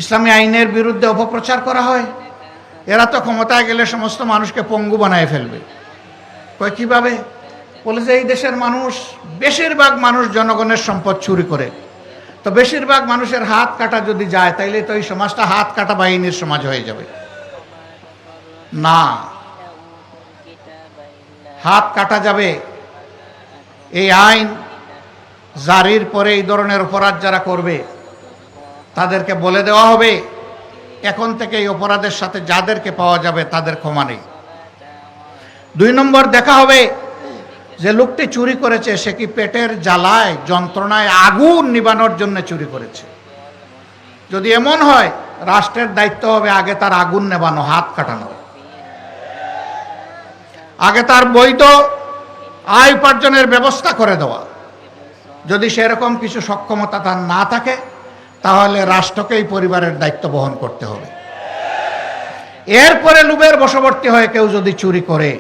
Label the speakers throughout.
Speaker 1: ইসলামী আইনের বিরুদ্ধে অপপ্রচার করা হয়। এরা তো ক্ষমতায় গেলে সমস্ত মানুষকে পঙ্গু বানায় ফেলবে। কয় কীভাবে? বলে যে এই দেশের মানুষ, বেশিরভাগ মানুষ জনগণের সম্পদ চুরি করে, তো বেশিরভাগ মানুষের হাত কাটা যদি যায় তাইলে তো এই সমাজটা হাত কাটা বাহিনীর সমাজ হয়ে যাবে। না, হাত কাটা যাবে। এই আইন জারির পরে এই ধরনের অপরাধ যারা করবে তাদেরকে বলে দেওয়া হবে এখন থেকে এই অপরাধের সাথে যাদেরকে পাওয়া যাবে তাদের ক্ষমা নেই। 2 নম্বর দেখা হবে যে লোকটি চুরি করেছে সে কি পেটের জ্বালায় যন্ত্রণায় আগুন নিবানোর জন্য চুরি করেছে। যদি এমন হয়, রাষ্ট্রের দায়িত্ব হবে আগে তার আগুন নেবানো, হাত কাটানো, আগে তার বৈধ আয় উপার্জনের ব্যবস্থা করে দেওয়া। যদি সেরকম কিছু সক্ষমতা তার না থাকে তাহলে রাষ্ট্রকেই পরিবারের দায়িত্ব বহন করতে হবে। এরপরে লোভের বশবর্তী হয়ে কেউ যদি চুরি করে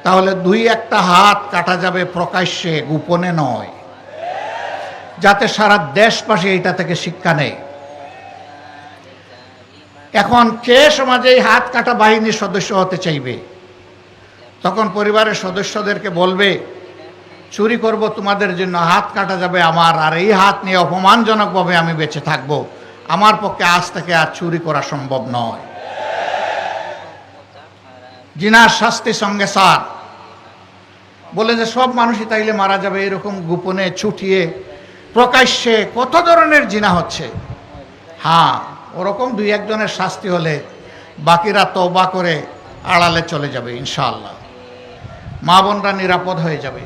Speaker 1: তাহলে 2-1টা হাত কাটা যাবে, প্রকাশ্যে, গোপনে নয়, যাতে সারা দেশবাসী এইটা থেকে শিক্ষা নেয়। এখন কে সমাজে এই হাত কাটা বাহিনীর সদস্য হতে চাইবে? তখন পরিবারের সদস্যদেরকে বলবে চুরি করব তোমাদের জন্য, হাত কাটা যাবে আমার, আর এই হাত নিয়ে অপমানজনকভাবে আমি বেঁচে থাকব। আমার পক্ষে আজ থেকে আর চুরি করা সম্ভব নয়। জিনার শাস্তি সঙ্গে সার। বলে যে সব মানুষই তাইলে মারা যাবে, এরকম গোপনে ছুটিয়ে প্রকাশ্যে কত ধরনের জিনা হচ্ছে। হ্যাঁ, ওরকম 2-1 জনের শাস্তি হলে বাকিরা তওবা করে আড়ালে চলে যাবে ইনশাআল্লাহ। মা বোনরা নিরাপদ হয়ে যাবে।